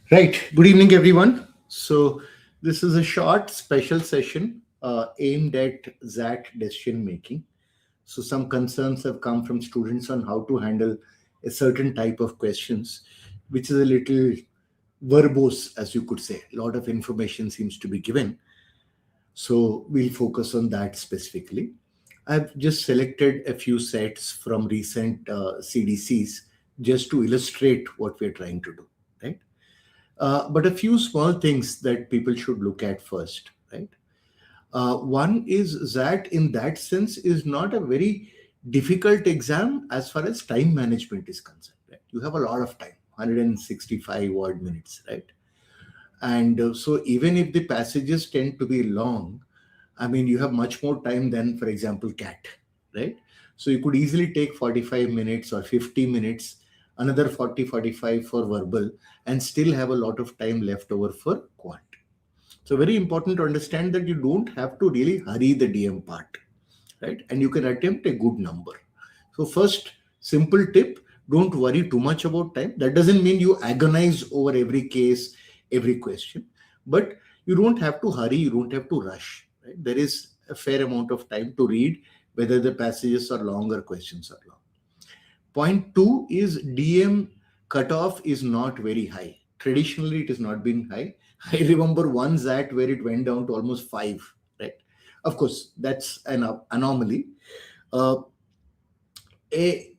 Right. Good evening, everyone. So, this is a short special session aimed at XAT decision making. So, some concerns have come from students on how to handle a certain type of questions, which is a little verbose, as you could say. A lot of information seems to be given. So, we'll focus on that specifically. I've just selected a few sets from recent CDCs just to illustrate what we're trying to do, right? But a few small things that people should look at first, right? One is that in that sense is not a very difficult exam as far as time management is concerned. Right? You have a lot of time, 165 word minutes, right? And so even if the passages tend to be long, I mean, you have much more time than, for example, CAT, right? So you could easily take 45 minutes or 50 minutes, another 40, 45 for verbal, and still have a lot of time left over for quant. So very important to understand that you don't have to really hurry the DM part, right? And you can attempt a good number. So first, simple tip, don't worry too much about time. That doesn't mean you agonize over every case, every question, but you don't have to hurry, you don't have to rush, right? There is a fair amount of time to read, whether the passages are long or questions are long. Point two is DM cutoff is not very high. Traditionally, it has not been high. I remember one ZAT where it went down to almost five, right? Of course, that's an anomaly. Uh, a,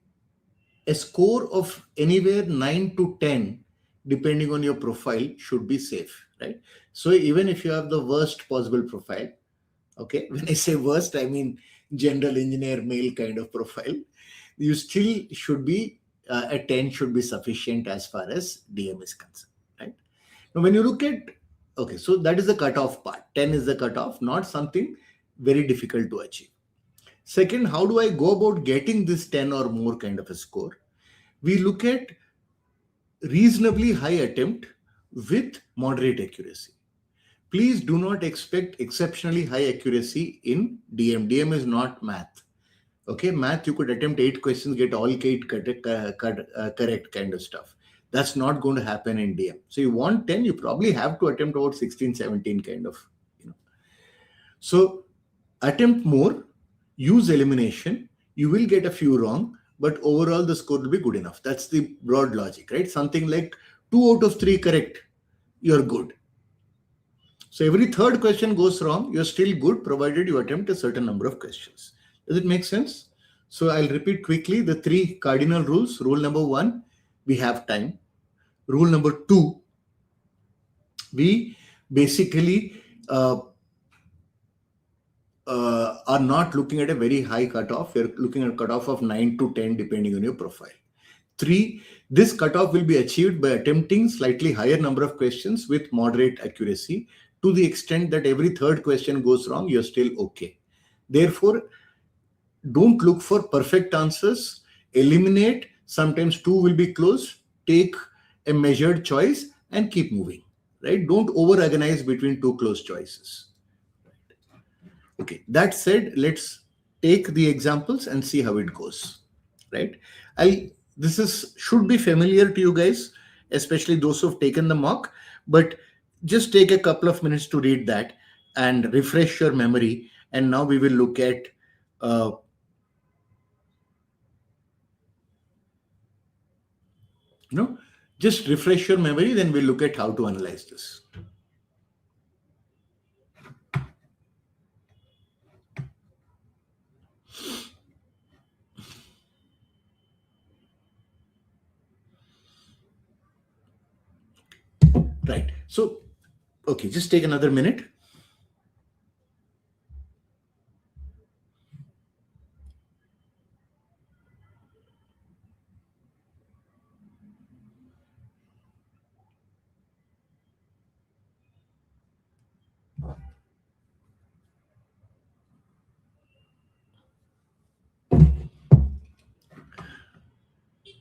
a score of anywhere 9 to 10, depending on your profile, should be safe, right? So even if you have the worst possible profile, okay, when I say worst, I mean general engineer male kind of profile, you still should be a 10 should be sufficient as far as DM is concerned, right? Now, when you look at, okay, so that is the cutoff part. 10 is the cutoff, not something very difficult to achieve. Second, how do I go about getting this 10 or more kind of a score? We look at reasonably high attempt with moderate accuracy. Please do not expect exceptionally high accuracy in DM. DM is not math. Okay, math, you could attempt 8 questions, get all eight correct kind of stuff. That's not going to happen in DM. So you want 10, you probably have to attempt about 16, 17 kind of, you know. So attempt more, use elimination. You will get a few wrong, but overall the score will be good enough. That's the broad logic, right? Something like 2 out of 3 correct, you're good. So every third question goes wrong, you're still good, provided you attempt a certain number of questions. Does it make sense? So I'll repeat quickly the 3 cardinal rules. Rule number 1, we have time. Rule number 2, we basically are not looking at a very high cutoff. We're looking at a cutoff of 9 to 10 depending on your profile. 3, this cutoff will be achieved by attempting slightly higher number of questions with moderate accuracy to the extent that every third question goes wrong, you're still okay. Therefore, don't look for perfect answers. Eliminate. Sometimes 2 will be close. Take a measured choice and keep moving, right? Don't over-agonize between 2 close choices. Okay, that said, let's take the examples and see how it goes, right? This should be familiar to you guys, especially those who've taken the mock, but just take a couple of minutes to read that and refresh your memory. And now we will look at just refresh your memory, then we'll look at how to analyze this. Right. So, okay, just take another minute.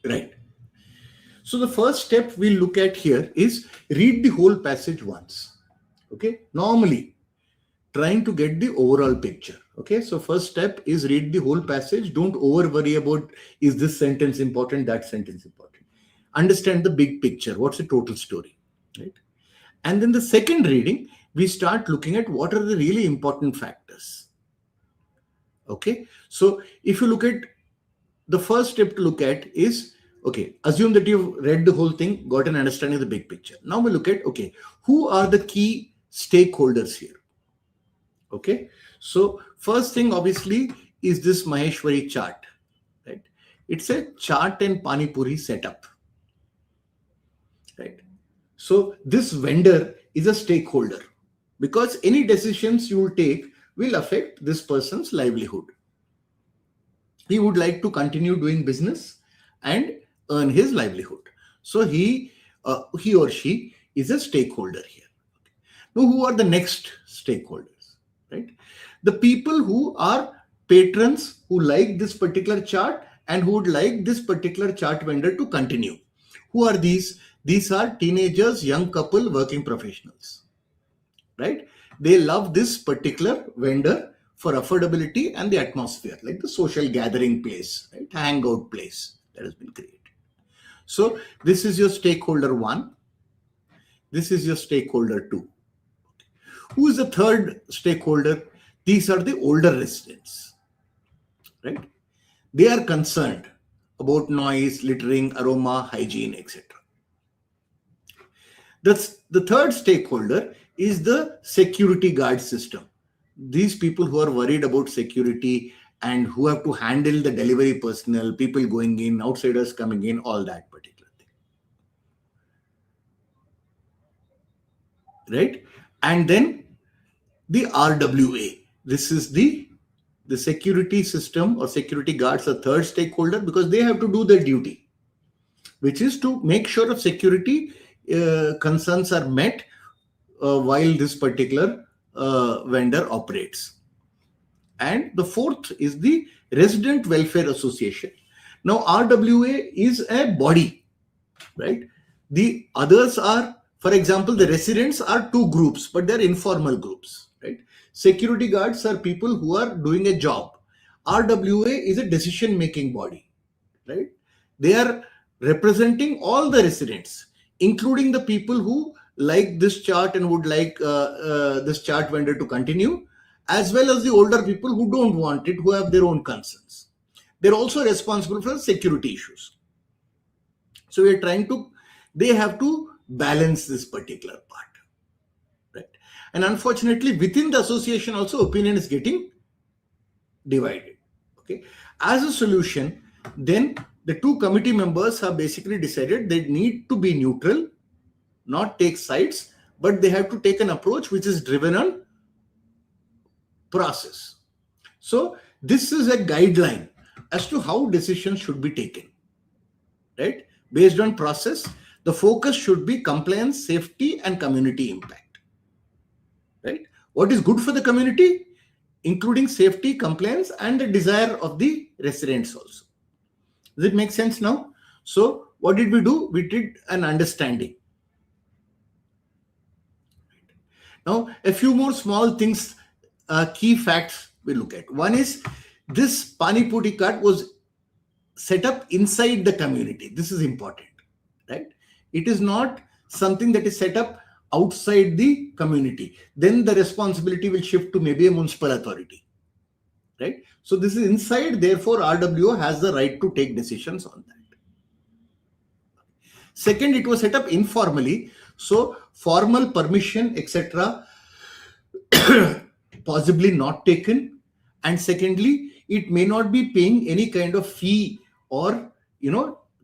Right. So the first step we'll look at here is read the whole passage once. Okay. Normally, trying to get the overall picture. Okay. So first step is read the whole passage. Don't over worry about is this sentence important, that sentence important. Understand the big picture. What's the total story? right? And then the second reading, we start looking at what are the really important factors. Okay, so if you look at the first step to look at is, okay, assume that you've read the whole thing, got an understanding of the big picture. Now we look at, okay, who are the key stakeholders here? Okay, so first thing obviously is this Maheshwari chart, right? It's a chart and Pani Puri setup, right? So this vendor is a stakeholder because any decisions you will take will affect this person's livelihood. He would like to continue doing business and earn his livelihood. So he or she is a stakeholder here. Now, who are the next stakeholders, right? The people who are patrons who like this particular chart and who would like this particular chart vendor to continue. Who are these? These are teenagers, young couple, working professionals, right? They love this particular vendor for affordability and the atmosphere, like the social gathering place, right? Hangout place that has been created. So this is your stakeholder one. This is your stakeholder two. Who is the third stakeholder? These are the older residents, right? They are concerned about noise, littering, aroma, hygiene, etc. The third stakeholder is the security guard system. These people who are worried about security and who have to handle the delivery personnel, people going in, outsiders coming in, all that particular thing, right? And then the RWA. This is the security system or security guards, a third stakeholder, because they have to do their duty, which is to make sure of security concerns are met while this particular vendor operates. And the fourth is the Resident Welfare Association. Now, RWA is a body, right? The others are, for example, the residents are two groups, but they're informal groups, right? Security guards are people who are doing a job. RWA is a decision-making body, right? They are representing all the residents, including the people who like this chart and would like this chart vendor to continue, as well as the older people who don't want it, who have their own concerns. They're also responsible for security issues. So we're trying to, they have to balance this particular part, right? And unfortunately, within the association also, opinion is getting divided. Okay. As a solution, then the two committee members have basically decided they need to be neutral, not take sides, but they have to take an approach which is driven on process. So this is a guideline as to how decisions should be taken, right? Based on process, the focus should be compliance, safety, and community impact, right? What is good for the community, including safety, compliance, and the desire of the residents also. Does it make sense now? So what did we do? We did an understanding. Now, a few more small things, key facts we look at. One is this Pani Puri cart was set up inside the community. This is important, right? It is not something that is set up outside the community. Then the responsibility will shift to maybe a municipal authority, right? So this is inside, therefore RWO has the right to take decisions on that. Second, it was set up informally, so formal permission, etc., possibly not taken. And secondly, it may not be paying any kind of fee or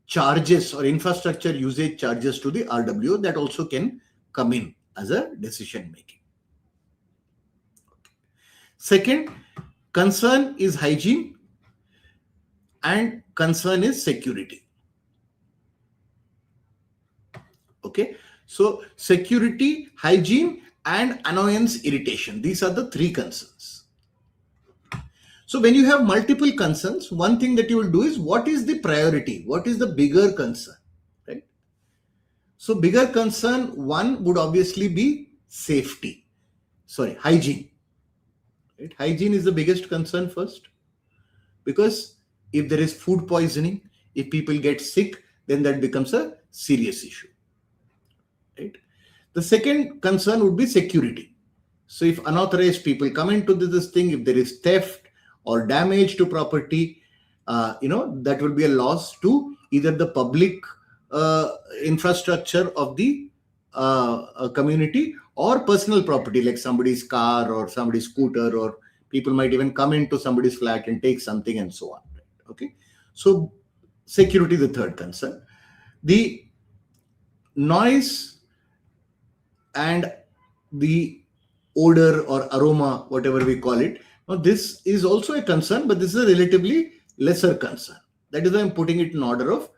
charges or infrastructure usage charges to the RWO. That also can come in as a decision making. Second, concern is hygiene and concern is security. Okay, so security, hygiene, and annoyance, irritation. These are the three concerns. So when you have multiple concerns, one thing that you will do is, what is the priority? What is the bigger concern, right? So bigger concern one would obviously be hygiene. Right? Hygiene is the biggest concern first, because if there is food poisoning, if people get sick, then that becomes a serious issue, right? The second concern would be security. So if unauthorized people come into this thing, if there is theft or damage to property, that will be a loss to either the public infrastructure of the community or personal property, like somebody's car or somebody's scooter, or people might even come into somebody's flat and take something and so on. Okay, so security, the third concern. The noise and the odor or aroma, whatever we call it. Now, this is also a concern, but this is a relatively lesser concern. That is why I'm putting it in order of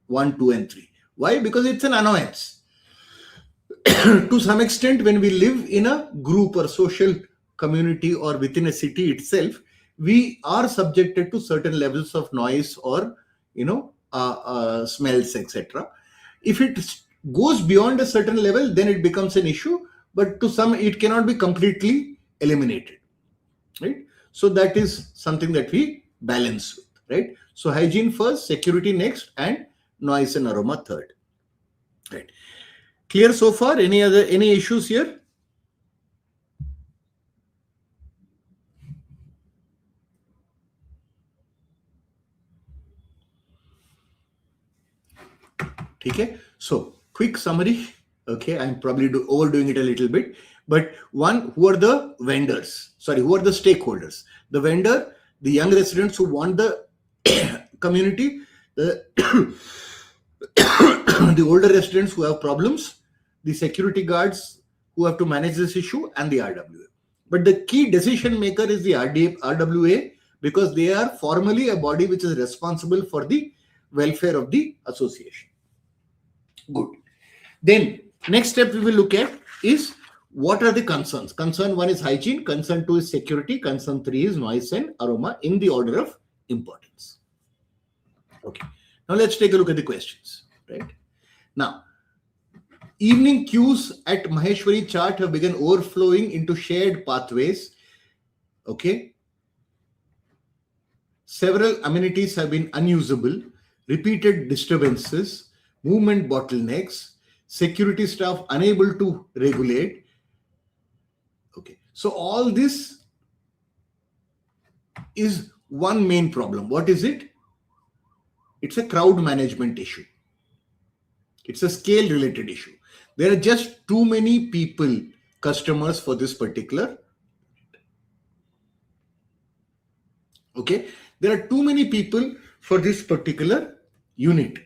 1, 2, and 3. Why? Because it's an annoyance. To some extent, when we live in a group or social community or within a city itself, we are subjected to certain levels of noise or smells, etc. If it goes beyond a certain level, then it becomes an issue, but to some it cannot be completely eliminated, right? So that is something that we balance with, right? So hygiene first, security next, and noise and aroma third, right? Clear so far? Any issues here? Okay, so quick summary. Okay, I'm probably overdoing it a little bit, but one, who are the vendors? Sorry, who are the stakeholders? The vendor, the young residents who want the community, the the older residents who have problems, the security guards who have to manage this issue, and the RWA. But the key decision maker is the RWA, because they are formally a body which is responsible for the welfare of the association. Good. Then next step we will look at is what are the concerns. Concern 1 is hygiene, concern 2 is security, concern 3 is noise and aroma, in the order of importance. Okay. Now let's take a look at the questions. Right. Now, evening queues at Maheshwari Chat have begun overflowing into shared pathways. Okay. Several amenities have been unusable, repeated disturbances, movement bottlenecks, security staff unable to regulate. Okay, so all this is one main problem. What is it? It's a crowd management issue. It's a scale related issue. There are just too many people, customers for this particular. Okay, there are too many people for this particular unit.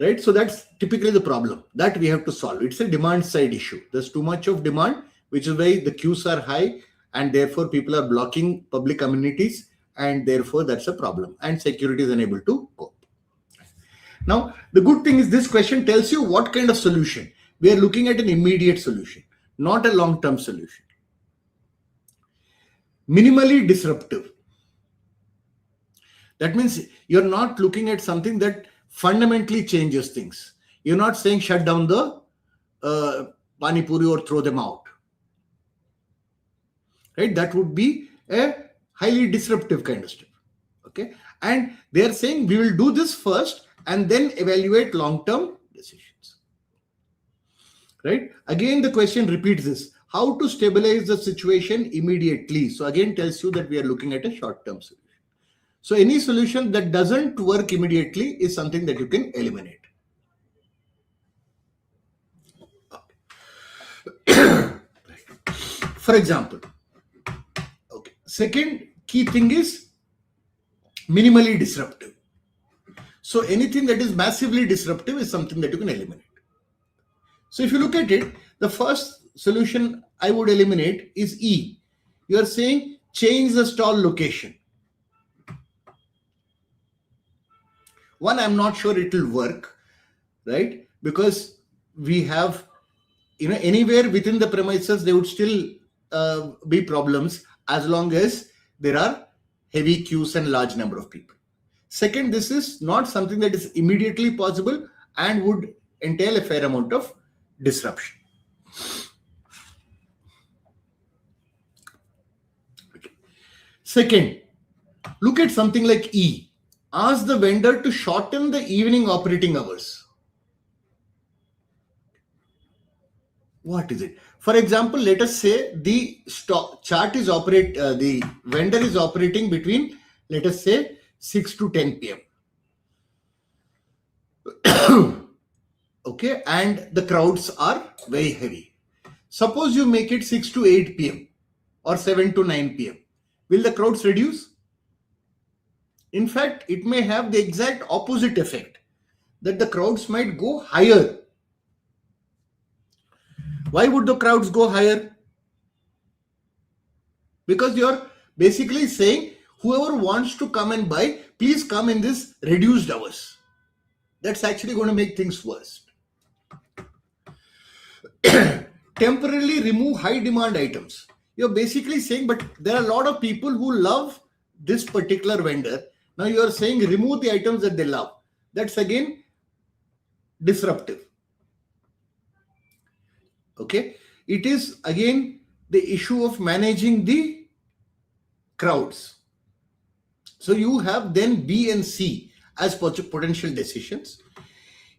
Right, so that's typically the problem that we have to solve. It's a demand side issue. There's too much of demand, which is why the queues are high, and therefore people are blocking public amenities, and therefore that's a problem, and security is unable to cope. Now, the good thing is this question tells you what kind of solution. We are looking at an immediate solution, not a long-term solution. Minimally disruptive. That means you're not looking at something that fundamentally changes things. You're not saying shut down the pani puri or throw them out. Right? That would be a highly disruptive kind of step. Okay. And they are saying we will do this first and then evaluate long-term decisions. Right? Again, the question repeats this. How to stabilize the situation immediately? So again tells you that we are looking at a short-term solution. So any solution that doesn't work immediately is something that you can eliminate. For example, okay. Second key thing is minimally disruptive. So anything that is massively disruptive is something that you can eliminate. So if you look at it, the first solution I would eliminate is E. You are saying change the stall location. One, I'm not sure it will work, right? Because we have, anywhere within the premises, there would still be problems as long as there are heavy queues and large number of people. Second, this is not something that is immediately possible and would entail a fair amount of disruption. Okay. Second, look at something like E. Ask the vendor to shorten the evening operating hours. What is it? For example, let us say the the vendor is operating between, let us say, 6 to 10 p.m. Okay, and the crowds are very heavy. Suppose you make it 6 to 8 p.m. or 7 to 9 p.m. Will the crowds reduce? In fact, it may have the exact opposite effect, that the crowds might go higher. Why would the crowds go higher? Because you're basically saying, whoever wants to come and buy, please come in this reduced hours. That's actually going to make things worse. Temporarily remove high demand items. You're basically saying, but there are a lot of people who love this particular vendor. Now you are saying remove the items that they love. That's again disruptive. Okay. It is again the issue of managing the crowds. So you have then B and C as potential decisions.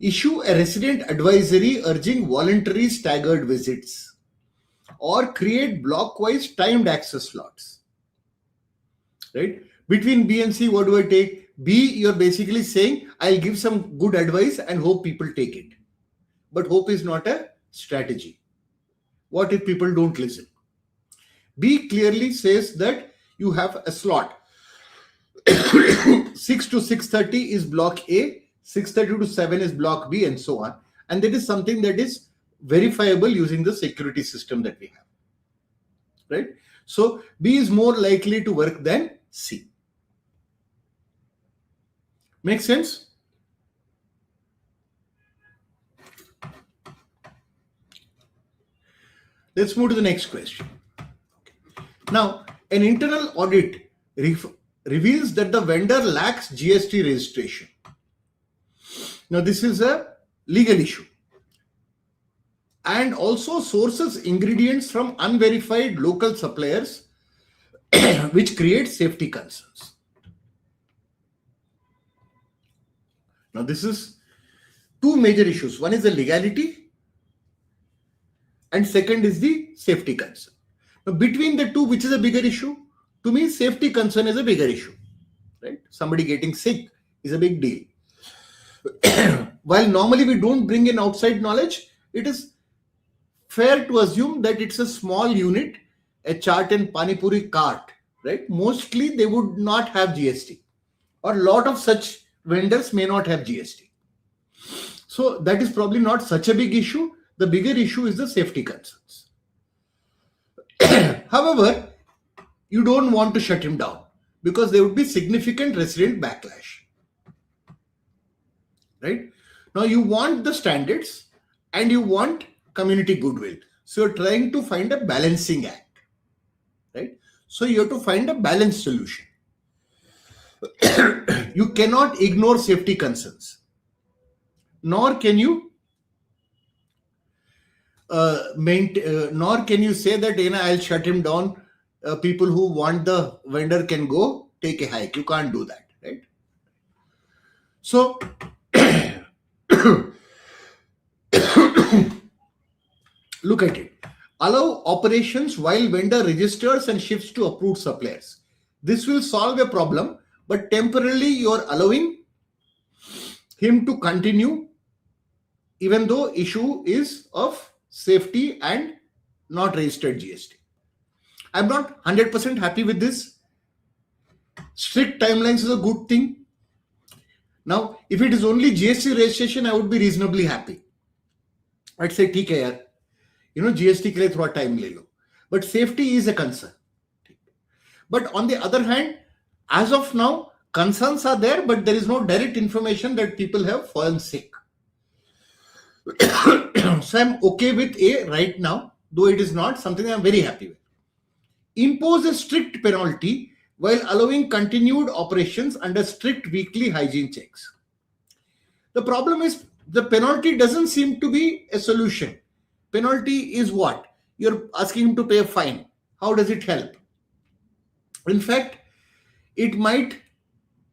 Issue a resident advisory urging voluntary staggered visits, or create block-wise timed access slots. Right? Between B and C, what do I take? B, you're basically saying, I'll give some good advice and hope people take it. But hope is not a strategy. What if people don't listen? B clearly says that you have a slot. 6 to 6:30 is block A, 6:30 to 7 is block B, and so on. And that is something that is verifiable using the security system that we have. Right? So B is more likely to work than C. Make sense? Let's move to the next question. Now, an internal audit reveals that the vendor lacks GST registration. Now, this is a legal issue, and also sources ingredients from unverified local suppliers, which creates safety concerns. Now, this is two major issues. One is the legality, and second is the safety concern. Now, between the two, which is a bigger issue? To me, safety concern is a bigger issue. Right? Somebody getting sick is a big deal. While normally we don't bring in outside knowledge, it is fair to assume that it's a small unit, a chaat and pani puri cart, right? Mostly they would not have GST, or a lot of such vendors may not have GST. So that is probably not such a big issue. The bigger issue is the safety concerns. However, you don't want to shut him down because there would be significant resident backlash. Right? Now you want the standards and you want community goodwill. So you're trying to find a balancing act. Right? So you have to find a balanced solution. You cannot ignore safety concerns, nor can you nor can you say that I'll shut him down. People who want the vendor can go take a hike. You can't do that, right? So look at it. Allow operations while vendor registers and shifts to approved suppliers. This will solve a problem, but temporarily you are allowing him to continue even though issue is of safety and not registered GST. I'm not 100% happy with this. Strict timelines is a good thing. Now, if it is only GST registration, I would be reasonably happy. I'd say, ठीक है यार, GST के लिए थोड़ा time ले लो. But safety is a concern. But on the other hand, as of now, concerns are there, but there is no direct information that people have fallen sick. So I'm okay with A right now, though it is not something I'm very happy with. Impose a strict penalty while allowing continued operations under strict weekly hygiene checks. The problem is the penalty doesn't seem to be a solution. Penalty is what? You're asking him to pay a fine. How does it help? In fact, it might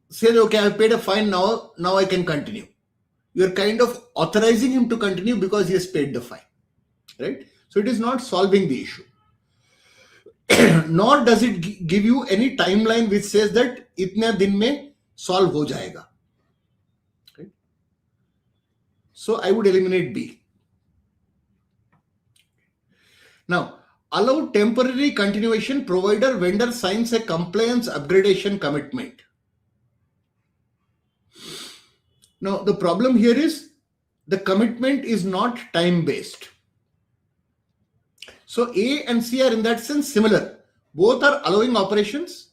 say, okay, I've paid a fine, now I can continue. You're kind of authorizing him to continue because he has paid the fine, right? So it is not solving the issue. Nor does it give you any timeline which says that itne din mein solve ho jayega. Okay? So I would eliminate B. Now, allow temporary continuation provider vendor signs a compliance upgradation commitment. Now, the problem here is the commitment is not time based. So A and C are in that sense similar. Both are allowing operations.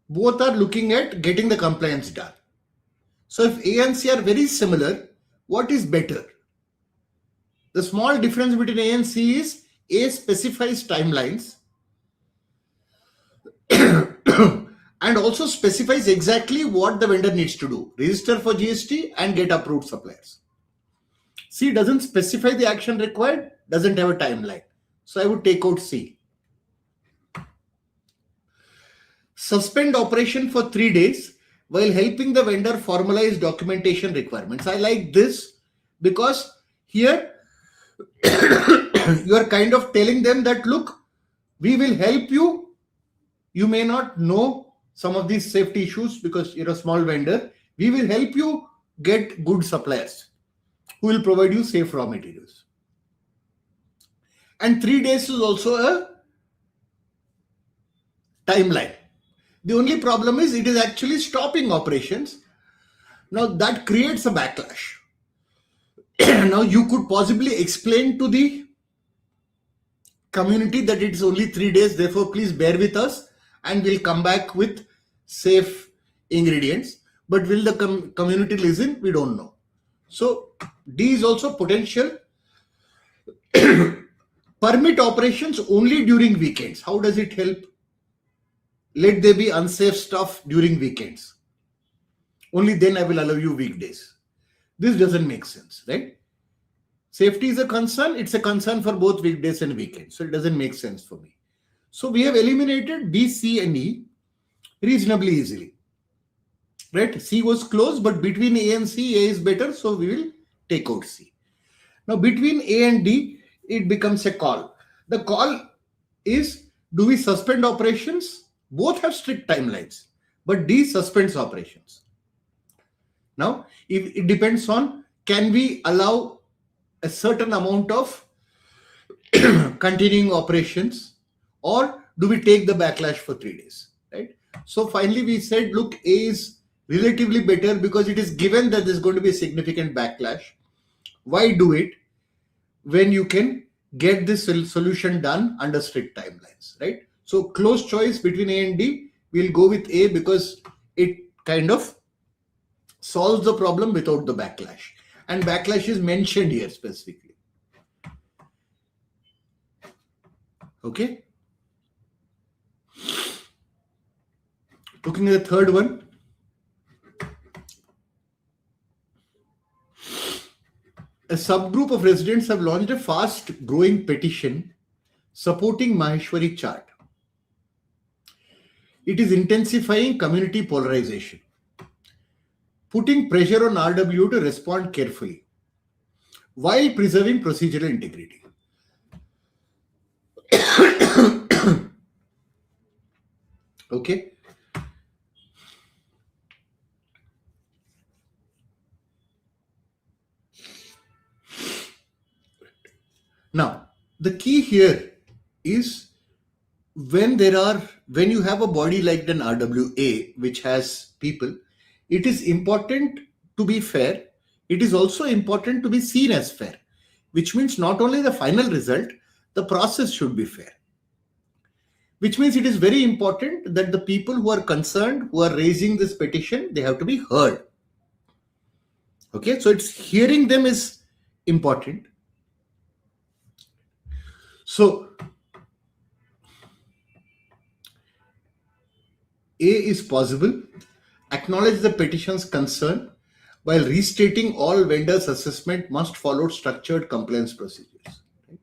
Both are looking at getting the compliance done. So if A and C are very similar, what is better? The small difference between A and C is A specifies timelines and also specifies exactly what the vendor needs to do. Register for GST and get approved suppliers. C doesn't specify the action required, doesn't have a timeline. So I would take out C. Suspend operation for 3 days while helping the vendor formalize documentation requirements. I like this because here you are kind of telling them that, look, we will help you. You may not know some of these safety issues because you're a small vendor. We will help you get good suppliers who will provide you safe raw materials. And 3 days is also a timeline. The only problem is it is actually stopping operations. Now that creates a backlash. Now you could possibly explain to the community that it's only 3 days, therefore please bear with us and we'll come back with safe ingredients. But will the community listen? We don't know. So D is also potential. Permit operations only during weekends. How does it help? Let there be unsafe stuff during weekends. Only then I will allow you weekdays. This doesn't make sense, right? Safety is a concern. It's a concern for both weekdays and weekends. So it doesn't make sense for me. So we have eliminated B, C and E reasonably easily. Right? C was close, but between A and C, A is better. So we will take out C. Now between A and D, it becomes a call. The call is, do we suspend operations? Both have strict timelines, but D suspends operations. Now, if it depends on, can we allow a certain amount of continuing operations, or do we take the backlash for 3 days, right? So finally we said, look, A is relatively better because it is given that there's going to be a significant backlash. Why do it when you can get this solution done under strict timelines, right? So close choice between A and D, we'll go with A because it kind of solves the problem without the backlash. And backlash is mentioned here specifically. Okay. Looking at the third one. A subgroup of residents have launched a fast growing petition supporting Maheshwari chart. It is intensifying community polarization, putting pressure on RW to respond carefully while preserving procedural integrity. Okay. Now, the key here is when you have a body like an RWA, which has people, it is important to be fair. It is also important to be seen as fair, which means not only the final result, the process should be fair. Which means it is very important that the people who are concerned, who are raising this petition, they have to be heard. Okay, so it's hearing them is important. So A is possible. Acknowledge the petition's concern while restating all vendors' assessment must follow structured compliance procedures. Right?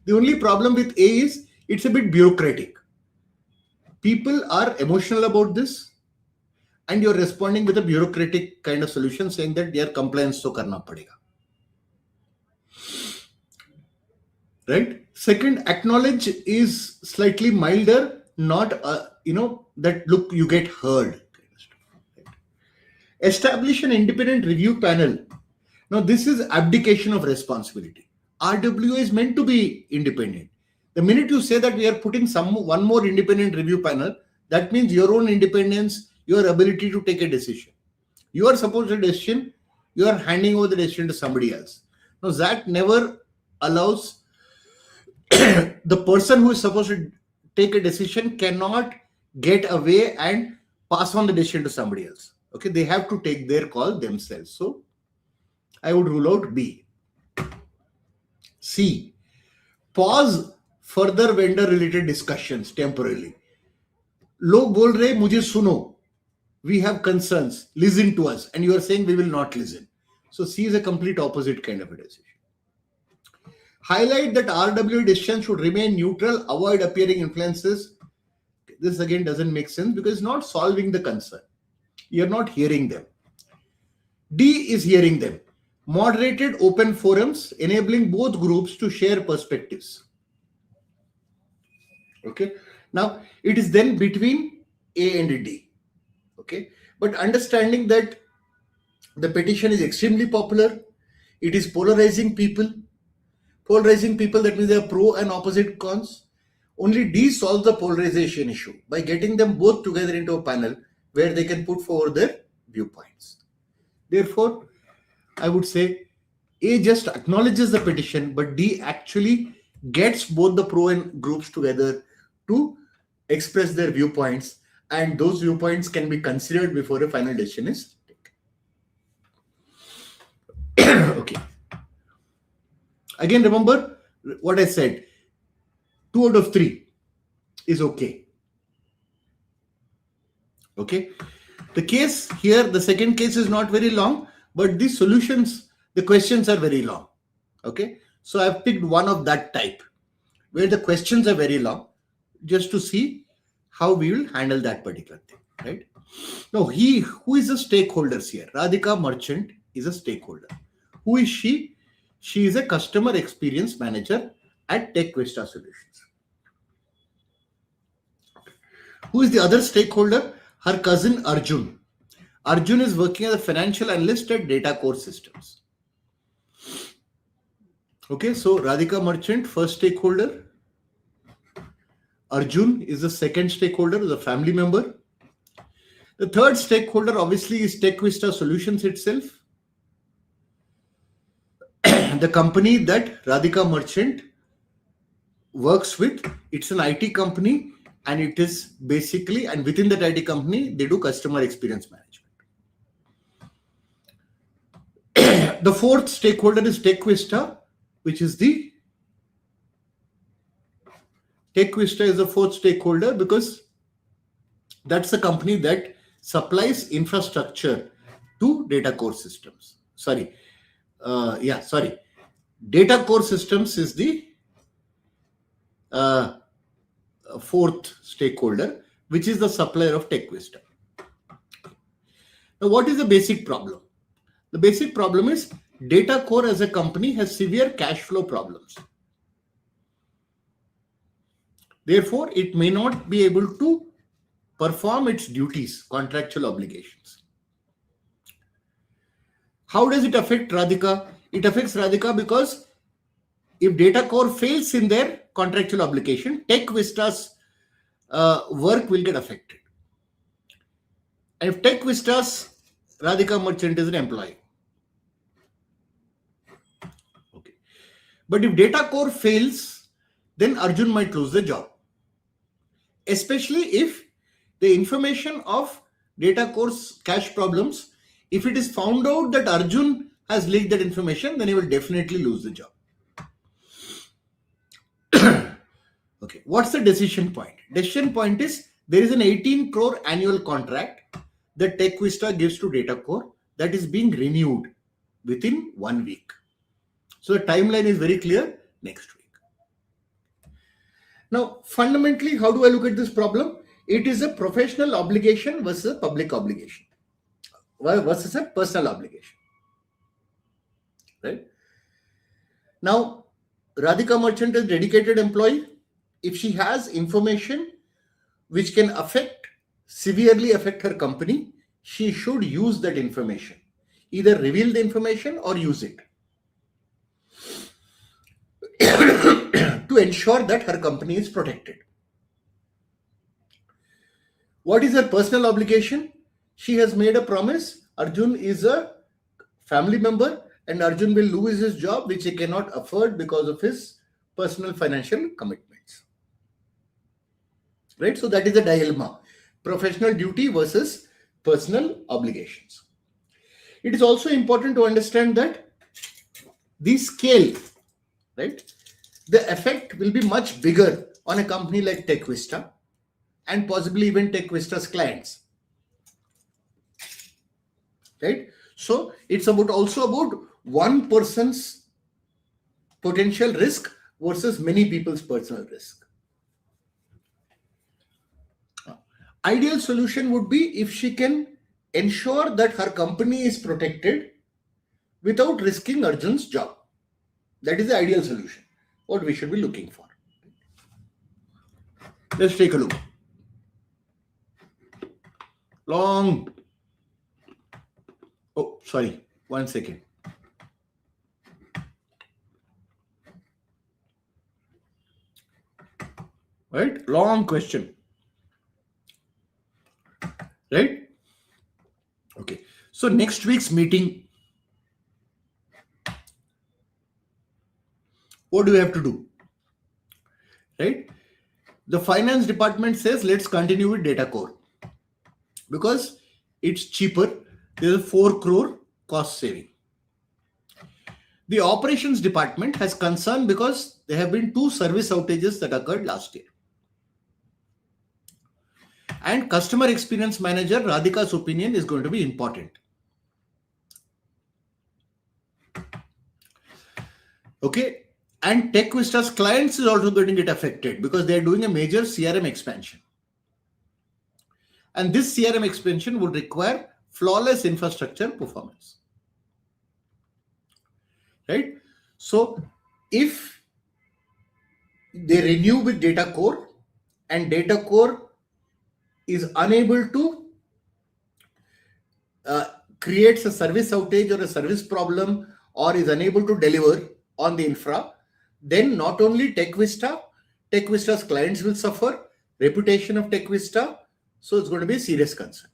The only problem with A is it's a bit bureaucratic. People are emotional about this and you're responding with a bureaucratic kind of solution saying that their compliance to karna padega. Right? Second, acknowledge is slightly milder, not that look you get heard. Establish an independent review panel. Now this is abdication of responsibility. RWA is meant to be independent. The minute you say that we are putting one more independent review panel, that means your own independence, your ability to take a decision. You are supposed to decision, you are handing over the decision to somebody else. Now that never allows the person who is supposed to take a decision cannot get away and pass on the decision to somebody else. Okay, they have to take their call themselves. So I would rule out B. C, pause further vendor related discussions temporarily. Log bol rahe mujhe suno, we have concerns, listen to us, and you are saying we will not listen. So C is a complete opposite kind of a decision. Highlight that RWA decisions should remain neutral, avoid appearing influences. This again doesn't make sense because it's not solving the concern. You're not hearing them. D is hearing them. Moderated open forums, enabling both groups to share perspectives. Okay. Now, it is then between A and D. Okay. But understanding that the petition is extremely popular, it is polarizing people. Polarizing people, that means they are pro and opposite cons. Only D solves the polarization issue by getting them both together into a panel where they can put forward their viewpoints. Therefore, I would say A just acknowledges the petition, but D actually gets both the pro and groups together to express their viewpoints, and those viewpoints can be considered before a final decision is taken. Okay. Again, remember what I said. 2 out of 3 is okay. Okay. The case here, the second case is not very long, but the solutions, the questions are very long. Okay. So I've picked one of that type where the questions are very long just to see how we will handle that particular thing. Right. Now, who is the stakeholders here? Radhika Merchant is a stakeholder. Who is she? She is a customer experience manager at Tech Vista Solutions. Who is the other stakeholder? Her cousin Arjun. Arjun is working as a financial analyst at Data Core Systems. Okay, so Radhika Merchant, first stakeholder. Arjun is the second stakeholder, is a family member. The third stakeholder obviously is Tech Vista Solutions itself. The company that Radhika Merchant works with, it's an IT company, and it is basically, and within that IT company, they do customer experience management. The fourth stakeholder is Tech Vista, which is the Tech Vista is the fourth stakeholder because that's the company that supplies infrastructure to Data Core Systems. Data Core Systems is the fourth stakeholder, which is the supplier of Tech Vista. Now, what is the basic problem? The basic problem is Data Core as a company has severe cash flow problems. Therefore, it may not be able to perform its duties, contractual obligations. How does it affect Radhika? It affects Radhika because if Data Core fails in their contractual obligation, Tech Vista's work will get affected. And if Tech Vista's Radhika Merchant is an employee. Okay. But if Data Core fails, then Arjun might lose the job. Especially if the information of Data Core's cash problems, if it is found out that Arjun has leaked that information, then he will definitely lose the job. Okay, what's the decision point? Decision point is there is an 18 crore annual contract that Tech Vista gives to Data Core that is being renewed within 1 week. So the timeline is very clear, next week. Now, fundamentally, how do I look at this problem? It is a professional obligation versus a public obligation versus a personal obligation, right? Now, Radhika Merchant is a dedicated employee. If she has information which can severely affect her company, she should use that information. Either reveal the information or use it to ensure that her company is protected. What is her personal obligation? She has made a promise. Arjun is a family member and Arjun will lose his job, which he cannot afford because of his personal financial commitments. Right? So that is a dilemma. Professional duty versus personal obligations. It is also important to understand that the scale, right? The effect will be much bigger on a company like TechVista and possibly even TechVista's clients. Right? So it's also about one person's potential risk versus many people's personal risk. Ideal solution would be if she can ensure that her company is protected without risking Arjun's job. That is the ideal solution, what we should be looking for. Let's take a look. Oh, sorry, 1 second. Right? Long question. Right? Okay. So next week's meeting, what do we have to do? Right? The finance department says, let's continue with data core because it's cheaper. There's a 4 crore cost saving. The operations department has concern because there have been 2 service outages that occurred last year. And customer experience manager Radhika's opinion is going to be important. Okay. And TechVista's clients is also going to get affected because they are doing a major CRM expansion. And this CRM expansion would require flawless infrastructure performance. Right? So if they renew with data core and data core is unable to creates a service outage or a service problem or is unable to deliver on the infra, then not only TechVista's clients will suffer, reputation of TechVista, so it's going to be a serious concern.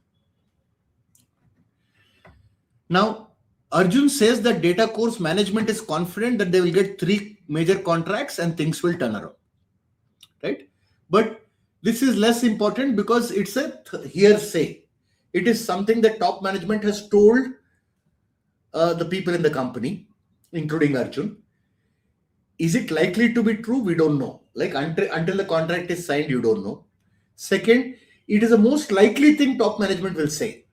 Now, Arjun says that data core's management is confident that they will get 3 major contracts and things will turn around. Right? But this is less important because it's a hearsay. It is something that top management has told the people in the company, including Arjun. Is it likely to be true? We don't know. Like until the contract is signed, you don't know. Second, it is the most likely thing top management will say,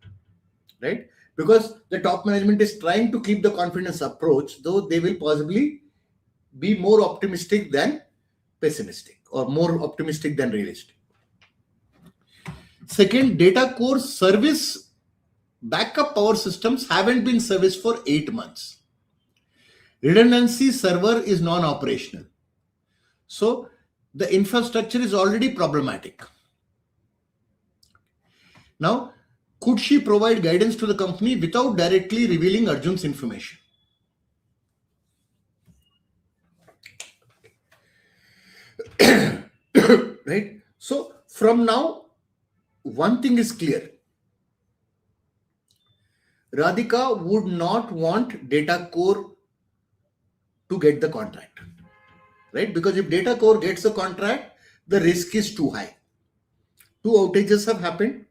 right? Because the top management is trying to keep the confidence approach, though they will possibly be more optimistic than pessimistic or more optimistic than realistic. Second, data core service backup power systems haven't been serviced for 8 months. Redundancy server is non-operational. So the infrastructure is already problematic. Now, could she provide guidance to the company without directly revealing Arjun's information? Right? So from now, one thing is clear. Radhika would not want data core to get the contract, right? Because if data core gets the contract, the risk is too high. 2 outages have happened.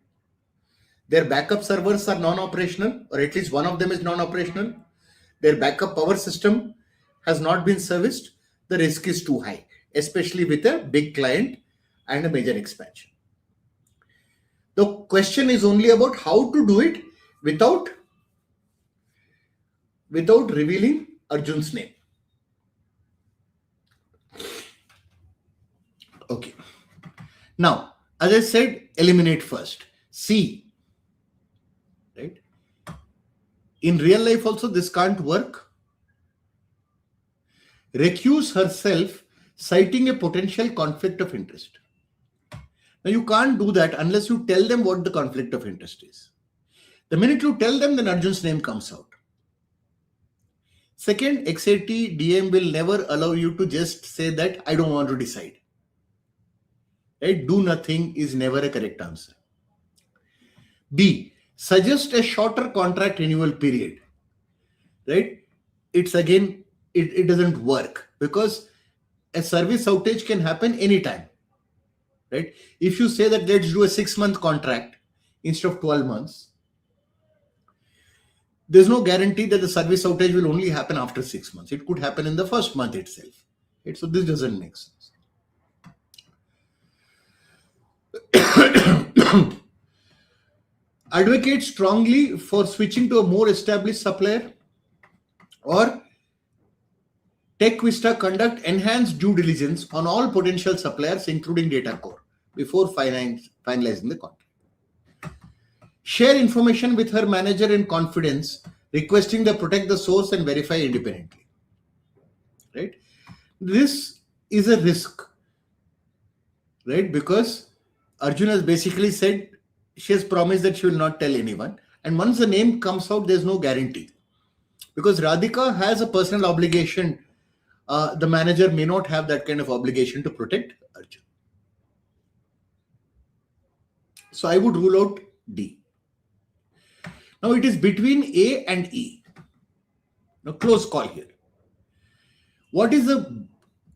Their backup servers are non-operational, or at least one of them is non-operational. Their backup power system has not been serviced. The risk is too high, especially with a big client and a major expansion. The question is only about how to do it without revealing Arjun's name. Okay. Now, as I said, eliminate first. C. Right? In real life also, this can't work. recuse herself, citing a potential conflict of interest. Now, you can't do that unless you tell them what the conflict of interest is. The minute you tell them, then Arjun's name comes out. Second, XAT DM will never allow you to just say that I don't want to decide. Right? Do nothing is never a correct answer. B, suggest a shorter contract renewal period. Right? It's again, it doesn't work because a service outage can happen anytime. Right? If you say that let's do a 6-month contract instead of 12 months, there's no guarantee that the service outage will only happen after 6 months. It could happen in the first month itself. Right? So this doesn't make sense. Advocate strongly for switching to a more established supplier, or TechVista conduct enhanced due diligence on all potential suppliers, including data core, before finalizing the contract. Share information with her manager in confidence, requesting they protect the source and verify independently. Right? This is a risk, right? Because Arjun has basically said she has promised that she will not tell anyone. And once the name comes out, there's no guarantee. Because Radhika has a personal obligation. The manager may not have that kind of obligation to protect Arjun. So I would rule out D. Now it is between A and E. Now close call here. What is the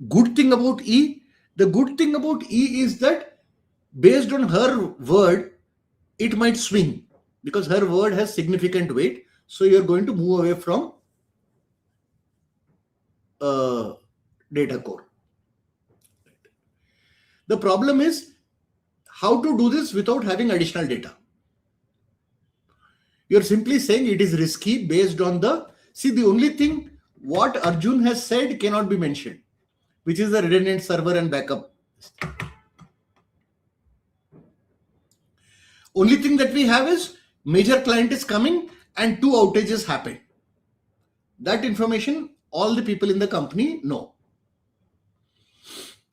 good thing about E? The good thing about E is that based on her word, it might swing because her word has significant weight. So you're going to move away from data core. The problem is how to do this without having additional data. You're simply saying it is risky based on the only thing what Arjun has said cannot be mentioned, which is the redundant server and backup. Only thing that we have is major client is coming and 2 outages happen. That information all the people in the company know.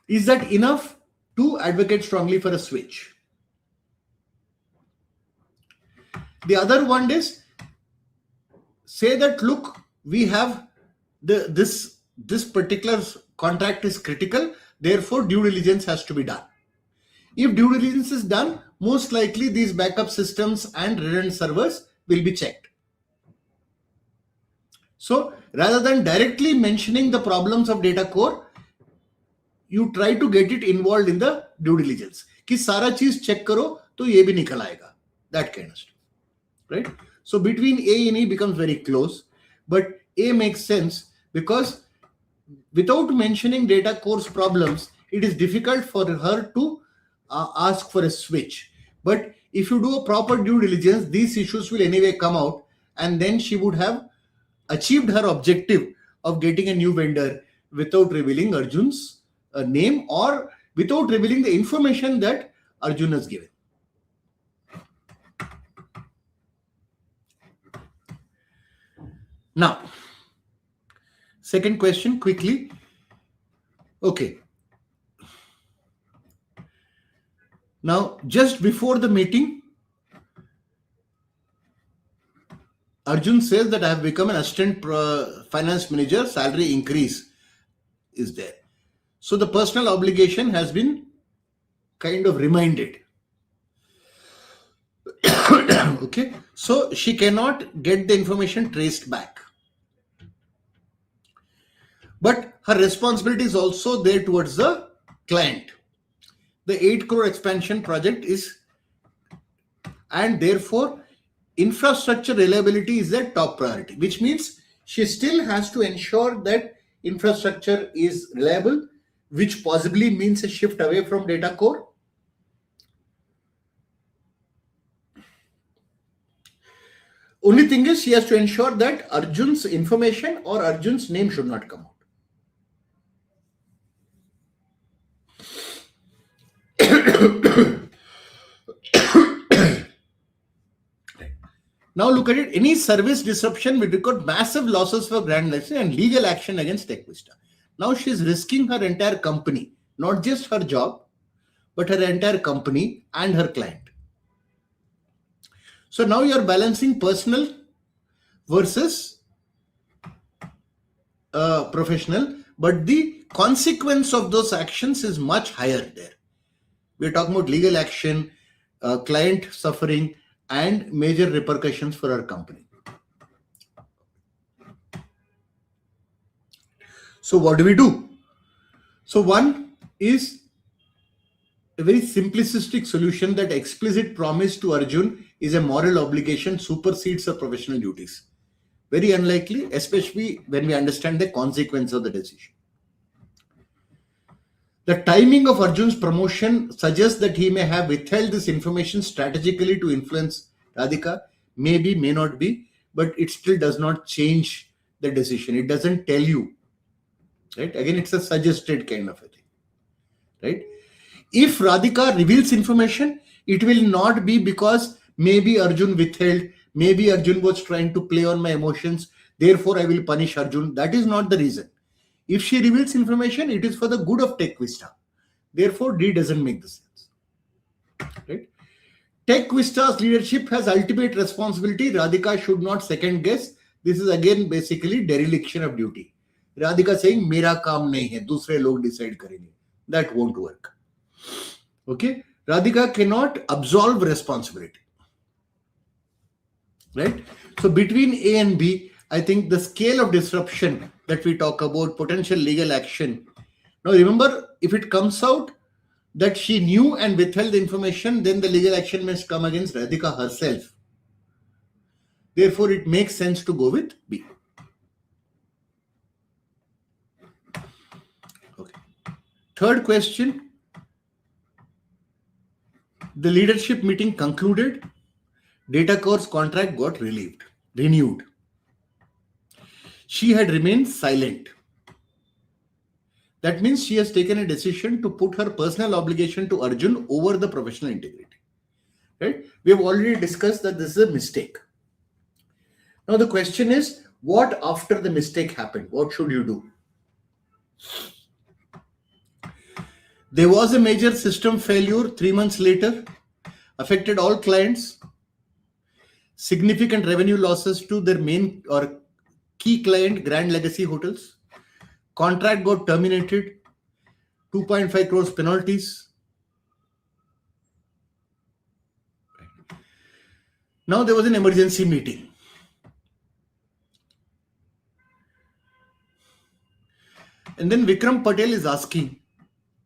Is that enough to advocate strongly for a switch? The other one is say that, look, we have this particular contract is critical, therefore due diligence has to be done. If due diligence is done, most likely these backup systems and redundant servers will be checked. So rather than directly mentioning the problems of data core, you try to get it involved in the due diligence. कि सारा चीज check करो तो ये भी निकल आएगा. That kind of stuff. Right? So between A and E becomes very close, but A makes sense because without mentioning data core's problems, it is difficult for her to ask for a switch. But if you do a proper due diligence, these issues will anyway come out, and then she would have achieved her objective of getting a new vendor without revealing Arjun's name or without revealing the information that Arjun has given. Now, second question quickly. Okay. Now, just before the meeting, Arjun says that I have become an assistant finance manager, salary increase is there. So the personal obligation has been kind of reminded. Okay. So she cannot get the information traced back. But her responsibility is also there towards the client. The 8 crore expansion project is, and therefore infrastructure reliability is their top priority, which means she still has to ensure that infrastructure is reliable, which possibly means a shift away from data core. Only thing is she has to ensure that Arjun's information or Arjun's name should not come out. Now look at it. Any service disruption will record massive losses for Grand Legacy and legal action against TechVista. Now she's risking her entire company, not just her job, but her entire company and her client. So now you're balancing personal versus professional, but the consequence of those actions is much higher there. We're talking about legal action, client suffering, and major repercussions for our company. So what do? So one is a very simplistic solution that explicit promise to Arjun is a moral obligation supersedes her professional duties. Very unlikely, especially when we understand the consequence of the decision. The timing of Arjun's promotion suggests that he may have withheld this information strategically to influence Radhika. Maybe, may not be, but it still does not change the decision. It doesn't tell you. Right? Again, it's a suggested kind of a thing. Right? If Radhika reveals information, it will not be because maybe Arjun withheld, maybe Arjun was trying to play on my emotions, therefore I will punish Arjun. That is not the reason. If she reveals information, it is for the good of TechVista. Therefore, D doesn't make the sense. Right? TechVista's leadership has ultimate responsibility. Radhika should not second guess. This is again basically dereliction of duty. Radhika saying, "Mera kaam nahi hai, dusre log decide karenge." That won't work. Okay? Radhika cannot absolve responsibility. Right? So between A and B, I think the scale of disruption that we talk about, potential legal action. Now remember, if it comes out that she knew and withheld the information, then the legal action must come against Radhika herself. Therefore, it makes sense to go with B. Okay. Third question. The leadership meeting concluded. Data core's contract got renewed. She had remained silent. That means she has taken a decision to put her personal obligation to Arjun over the professional integrity. Right? We have already discussed that this is a mistake. Now the question is, what after the mistake happened? What should you do? There was a major system failure 3 months later, affected all clients, significant revenue losses to their main or key client, Grand Legacy Hotels. Contract got terminated, 2.5 crores penalties. Now there was an emergency meeting. And then Vikram Patel is asking,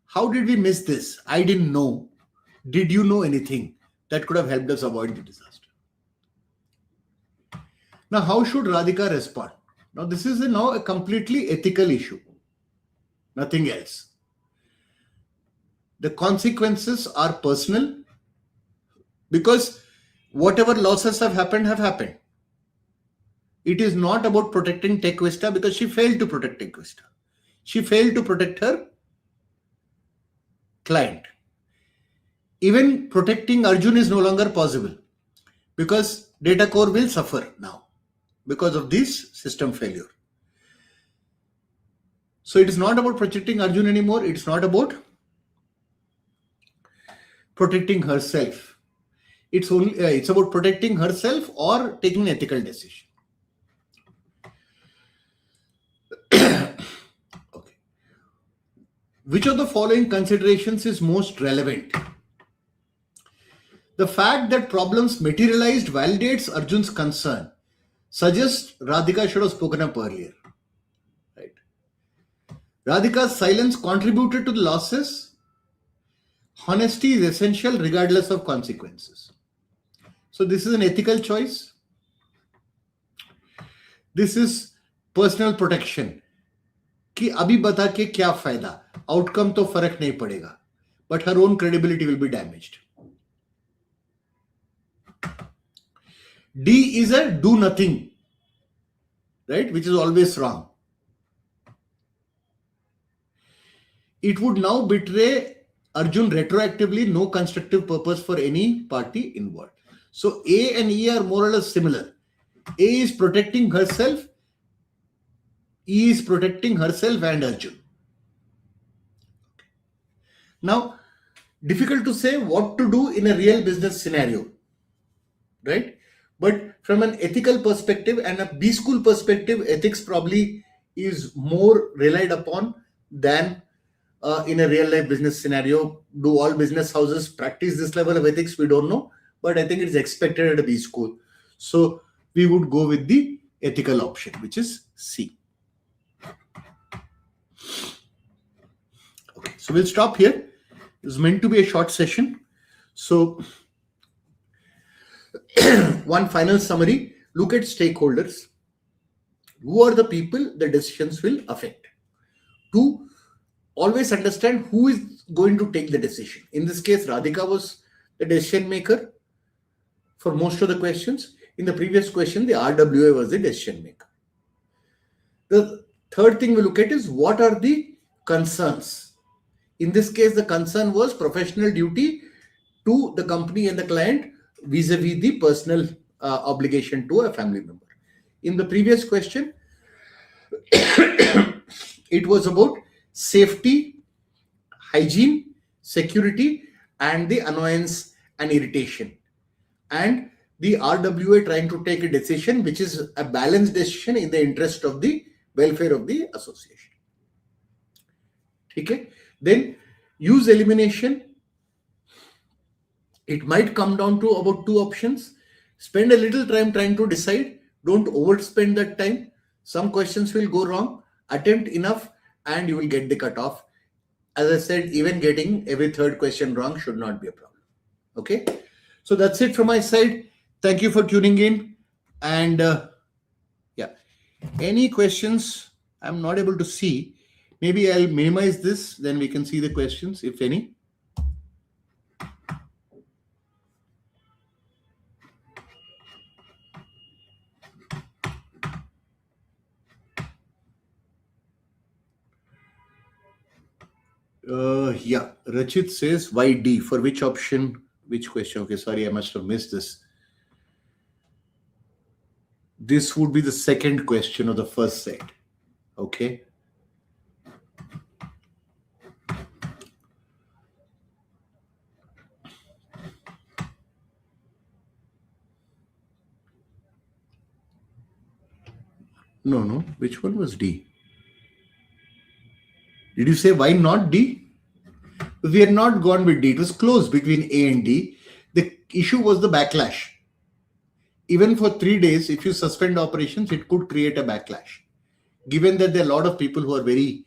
how did we miss this? I didn't know. Did you know anything that could have helped us avoid the disaster? Now, how should Radhika respond? Now, this is now a completely ethical issue. Nothing else. The consequences are personal because whatever losses have happened have happened. It is not about protecting TechVista because she failed to protect TechVista. She failed to protect her client. Even protecting Arjun is no longer possible because data core will suffer now because of this system failure. So it is not about protecting Arjun anymore. It's not about protecting herself. It's about protecting herself or taking an ethical decision. Okay. Which of the following considerations is most relevant? The fact that problems materialized validates Arjun's concern, suggests Radhika should have spoken up earlier. Right? Radhika's silence contributed to the losses. Honesty is essential regardless of consequences. So this is an ethical choice. This is personal protection. कि अभी बता के क्या फायदा, outcome तो फर्क नहीं पड़ेगा, but her own credibility will be damaged. D is a do nothing, right, which is always wrong. It would now betray Arjun retroactively, no constructive purpose for any party involved. So A and E are more or less similar. A is protecting herself. E is protecting herself and Arjun. Now, difficult to say what to do in a real business scenario, right? But from an ethical perspective and a B school perspective, ethics probably is more relied upon than in a real life business scenario. Do all business houses practice this level of ethics? We don't know, but I think it's expected at a B school. So we would go with the ethical option, which is C. Okay, so we'll stop here. It's meant to be a short session. So one final summary, look at stakeholders. Who are the people the decisions will affect? Two, always understand who is going to take the decision. In this case, Radhika was the decision maker for most of the questions. In the previous question, the RWA was the decision maker. The third thing we look at is what are the concerns. In this case, the concern was professional duty to the company and the client vis-a-vis the personal obligation to a family member. In the previous question, it was about safety, hygiene, security, and the annoyance and irritation. And the RWA trying to take a decision which is a balanced decision in the interest of the welfare of the association. Okay? Then use elimination. It might come down to about two options. Spend a little time trying to decide. Don't overspend that time. Some questions will go wrong. Attempt enough and you will get the cutoff. As I said, even getting every third question wrong should not be a problem. Okay. So that's it from my side. Thank you for tuning in. And yeah, any questions I'm not able to see. Maybe I'll minimize this. Then we can see the questions, if any. Yeah, Rachit says, why D? For which option? Which question? Okay, sorry, I must have missed this. This would be the second question of the first set. Okay. No. Which one was D? Did you say why not D? We had not gone with D. It was close between A and D. The issue was the backlash. Even for 3 days, if you suspend operations, it could create a backlash. Given that there are a lot of people who are very,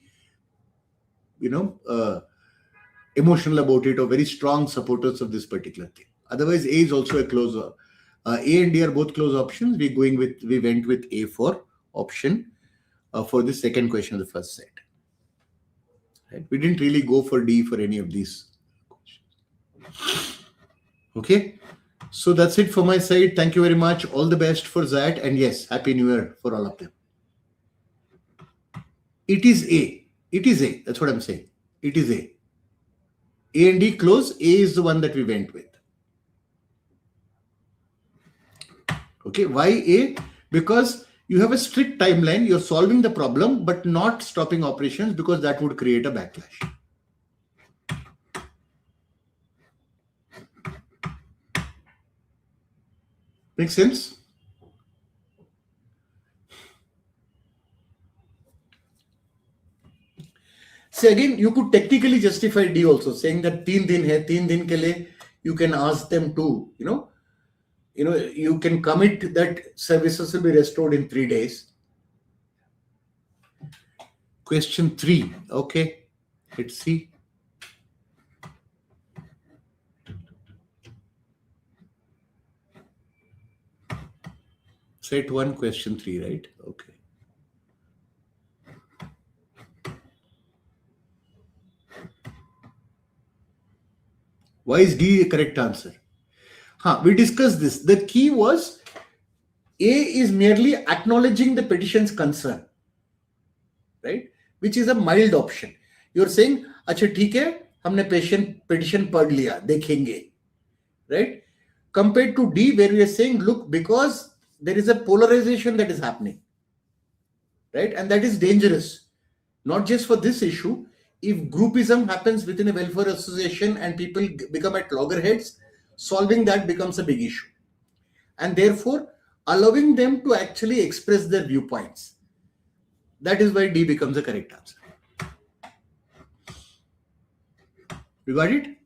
emotional about it or very strong supporters of this particular thing. Otherwise, A is also a close. A and D are both close options. We went with A for option for the second question of the first set. Right? We didn't really go for D for any of these questions. Okay. So that's it for my side. Thank you very much. All the best for XAT. And yes, Happy New Year for all of them. It is A. It is A. That's what I'm saying. It is A. A and D close. A is the one that we went with. Okay. Why A? Because you have a strict timeline. You're solving the problem, but not stopping operations because that would create a backlash. Makes sense? See, again, you could technically justify D also, saying that 3 din hai, 3 din ke liye, you can ask them to, you can commit that services will be restored in 3 days. Question 3. Okay. Let's see. Set 1, question 3, right? Okay. Why is D the correct answer? We discussed this. The key was A is merely acknowledging the petition's concern, right? Which is a mild option. You're saying, अच्छा ठीक है, हमने petition पढ़ लिया, देखेंगे, right? Compared to D, where we are saying, look, because there is a polarization that is happening. right? And that is dangerous, not just for this issue. If groupism happens within a welfare association and people become at loggerheads, solving that becomes a big issue. And therefore, allowing them to actually express their viewpoints. That is why D becomes the correct answer. You got it?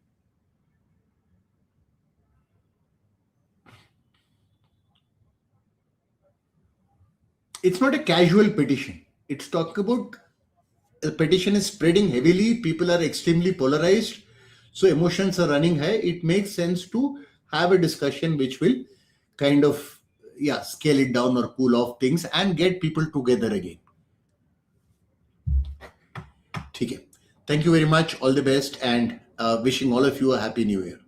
It's not a casual petition. It's talking about the petition is spreading heavily. People are extremely polarized. So emotions are running high. It makes sense to have a discussion which will kind of, yeah, scale it down or cool off things and get people together again. Okay. Thank you very much. All the best, and wishing all of you a happy new year.